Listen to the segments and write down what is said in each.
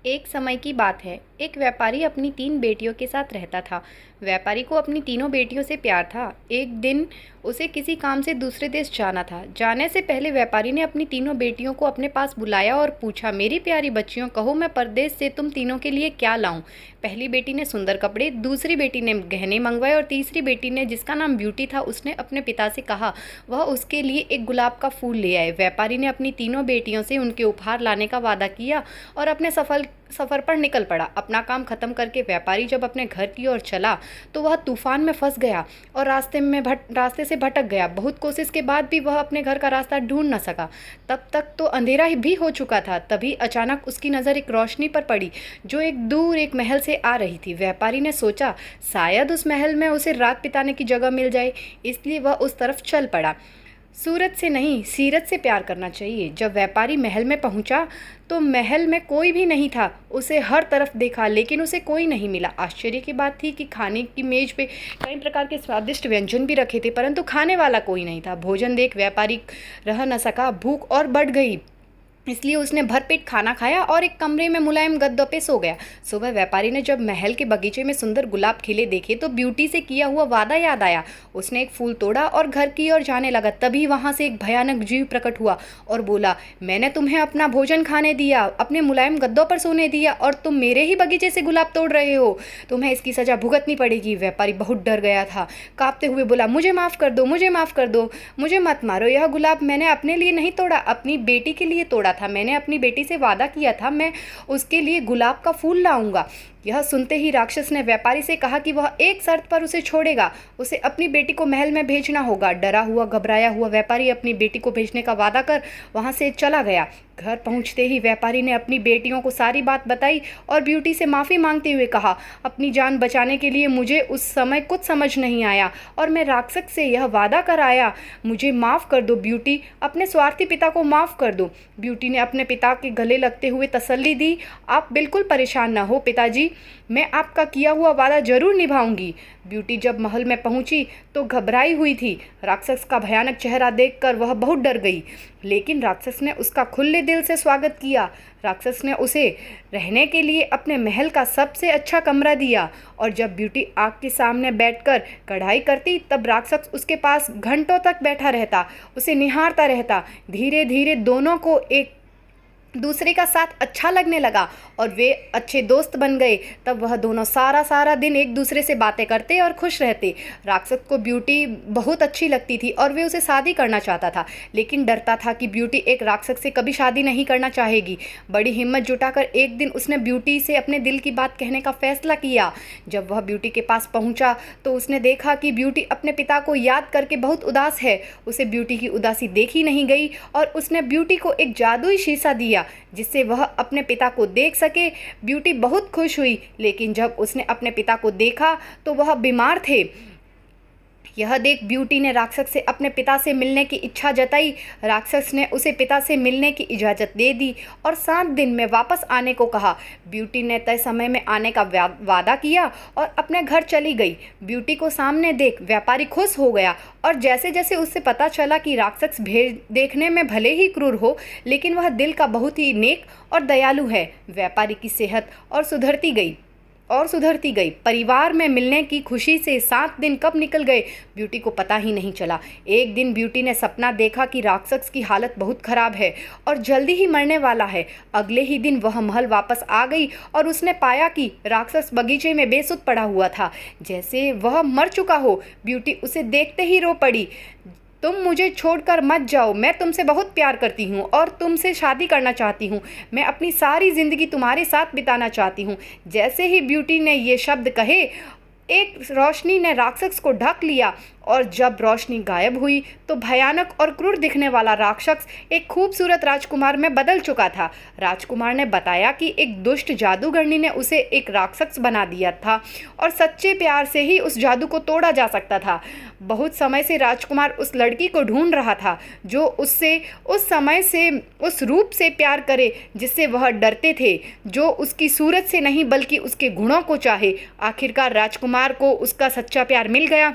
एक समय की बात है। एक व्यापारी अपनी 3 बेटियों के साथ रहता था। व्यापारी को अपनी तीनों बेटियों से प्यार था। एक दिन उसे किसी काम से दूसरे देश जाना था। जाने से पहले व्यापारी ने अपनी तीनों बेटियों को अपने पास बुलाया और पूछा, मेरी प्यारी बच्चियों, कहो मैं परदेश से तुम तीनों के लिए क्या लाऊं। पहली बेटी ने सुंदर कपड़े, दूसरी बेटी ने गहने मंगवाए और तीसरी बेटी ने, जिसका नाम ब्यूटी था, उसने अपने पिता से कहा वह उसके लिए एक गुलाब का फूल ले आए। व्यापारी ने अपनी तीनों बेटियों से उनके उपहार लाने का वादा किया और अपने सफ़र पर निकल पड़ा। अपना काम खत्म करके व्यापारी जब अपने घर की ओर चला तो वह तूफान में फंस गया और रास्ते से भटक गया। बहुत कोशिश के बाद भी वह अपने घर का रास्ता ढूंढ न सका। तब तक तो अंधेरा भी हो चुका था। तभी अचानक उसकी नज़र एक रोशनी पर पड़ी जो एक महल से आ रही थी। व्यापारी ने सोचा शायद उस महल में उसे रात बिताने की जगह मिल जाए, इसलिए वह उस तरफ चल पड़ा। सूरत से नहीं, सीरत से प्यार करना चाहिए। जब व्यापारी महल में पहुंचा तो महल में कोई भी नहीं था। उसे हर तरफ देखा लेकिन उसे कोई नहीं मिला। आश्चर्य की बात थी कि खाने की मेज पे कई प्रकार के स्वादिष्ट व्यंजन भी रखे थे, परंतु खाने वाला कोई नहीं था। भोजन देख व्यापारी रह न सका। भूख और बढ़ गई, इसलिए उसने भरपेट खाना खाया और एक कमरे में मुलायम गद्दों पे सो गया। सुबह व्यापारी ने जब महल के बगीचे में सुंदर गुलाब खिले देखे तो ब्यूटी से किया हुआ वादा याद आया। उसने एक फूल तोड़ा और घर की ओर जाने लगा। तभी वहां से एक भयानक जीव प्रकट हुआ और बोला, मैंने तुम्हें अपना भोजन खाने दिया, अपने मुलायम गद्दों पर सोने दिया और तुम मेरे ही बगीचे से गुलाब तोड़ रहे हो। तुम्हें इसकी सजा भुगतनी पड़ेगी। व्यापारी बहुत डर गया था। कांपते हुए बोला, मुझे माफ़ कर दो, मुझे माफ़ कर दो, मुझे मत मारो। यह गुलाब मैंने अपने लिए नहीं तोड़ा, अपनी बेटी के लिए तोड़ा था। मैंने अपनी बेटी से वादा किया था मैं उसके लिए गुलाब का फूल लाऊंगा। यह सुनते ही राक्षस ने व्यापारी से कहा कि वह एक शर्त पर उसे छोड़ेगा। उसे अपनी बेटी को महल में भेजना होगा। डरा हुआ घबराया हुआ व्यापारी अपनी बेटी को भेजने का वादा कर वहां से चला गया। घर पहुंचते ही व्यापारी ने अपनी बेटियों को सारी बात बताई और ब्यूटी से माफ़ी मांगते हुए कहा, अपनी जान बचाने के लिए मुझे उस समय कुछ समझ नहीं आया और मैं राक्षस से यह वादा कर आया। मुझे माफ़ कर दो ब्यूटी, अपने स्वार्थी पिता को माफ़ कर दो। ब्यूटी ने अपने पिता के गले लगते हुए तसल्ली दी, आप बिल्कुल परेशान न हो पिताजी, मैं आपका किया हुआ वादा जरूर निभाऊंगी। ब्यूटी जब महल में पहुंची तो घबराई हुई थी। राक्षस का भयानक चेहरा देखकर वह बहुत डर गई, लेकिन राक्षस ने उसका खुले दिल से स्वागत किया। राक्षस ने उसे रहने के लिए अपने महल का सबसे अच्छा कमरा दिया और जब ब्यूटी आग के सामने बैठकर कढ़ाई करती तब राक्षस उसके पास घंटों तक बैठा रहता, उसे निहारता रहता। धीरे धीरे दोनों को एक दूसरे का साथ अच्छा लगने लगा और वे अच्छे दोस्त बन गए। तब वह दोनों सारा दिन एक दूसरे से बातें करते और खुश रहते। राक्षस को ब्यूटी बहुत अच्छी लगती थी और वे उसे शादी करना चाहता था, लेकिन डरता था कि ब्यूटी एक राक्षस से कभी शादी नहीं करना चाहेगी। बड़ी हिम्मत जुटाकर एक दिन उसने ब्यूटी से अपने दिल की बात कहने का फैसला किया। जब वह ब्यूटी के पास पहुंचा तो उसने देखा कि ब्यूटी अपने पिता को याद करके बहुत उदास है। उसे ब्यूटी की उदासी देखी नहीं गई और उसने ब्यूटी को एक जादुई शीशा दिया जिससे वह अपने पिता को देख सके। ब्यूटी बहुत खुश हुई, लेकिन जब उसने अपने पिता को देखा तो वह बीमार थे। यह देख ब्यूटी ने राक्षस से अपने पिता से मिलने की इच्छा जताई। राक्षस ने उसे पिता से मिलने की इजाज़त दे दी और 7 दिन में वापस आने को कहा। ब्यूटी ने तय समय में आने का वादा किया और अपने घर चली गई। ब्यूटी को सामने देख व्यापारी खुश हो गया और जैसे जैसे उससे पता चला कि राक्षस भेड़ देखने में भले ही क्रूर हो, लेकिन वह दिल का बहुत ही नेक और दयालु है। व्यापारी की सेहत और सुधरती गई। परिवार में मिलने की खुशी से 7 दिन कब निकल गए ब्यूटी को पता ही नहीं चला। एक दिन ब्यूटी ने सपना देखा कि राक्षस की हालत बहुत खराब है और जल्दी ही मरने वाला है। अगले ही दिन वह महल वापस आ गई और उसने पाया कि राक्षस बगीचे में बेसुध पड़ा हुआ था, जैसे वह मर चुका हो। ब्यूटी उसे देखते ही रो पड़ी, तुम मुझे छोड़कर मत जाओ, मैं तुमसे बहुत प्यार करती हूँ और तुमसे शादी करना चाहती हूँ। मैं अपनी सारी ज़िंदगी तुम्हारे साथ बिताना चाहती हूँ। जैसे ही ब्यूटी ने ये शब्द कहे, एक रोशनी ने राक्षस को ढक लिया और जब रोशनी गायब हुई तो भयानक और क्रूर दिखने वाला राक्षस एक खूबसूरत राजकुमार में बदल चुका था। राजकुमार ने बताया कि एक दुष्ट जादूगरनी ने उसे एक राक्षस बना दिया था और सच्चे प्यार से ही उस जादू को तोड़ा जा सकता था। बहुत समय से राजकुमार उस लड़की को ढूंढ रहा था जो उससे उस रूप से प्यार करे जिससे वह डरते थे, जो उसकी सूरत से नहीं बल्कि उसके गुणों को चाहे। आखिरकार राजकुमार को उसका सच्चा प्यार मिल गया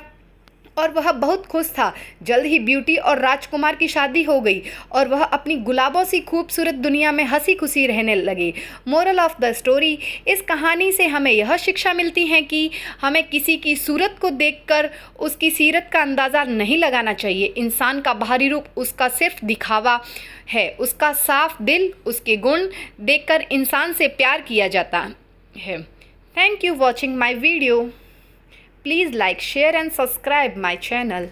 और वह बहुत खुश था। जल्द ही ब्यूटी और राजकुमार की शादी हो गई और वह अपनी गुलाबों सी खूबसूरत दुनिया में हंसी खुशी रहने लगे। मोरल ऑफ द स्टोरी, इस कहानी से हमें यह शिक्षा मिलती है कि हमें किसी की सूरत को देखकर उसकी सीरत का अंदाज़ा नहीं लगाना चाहिए। इंसान का बाहरी रूप उसका सिर्फ दिखावा है, उसका साफ दिल, उसके गुण देखकर इंसान से प्यार किया जाता है। Thank you watching my video. Please like, share and subscribe my channel.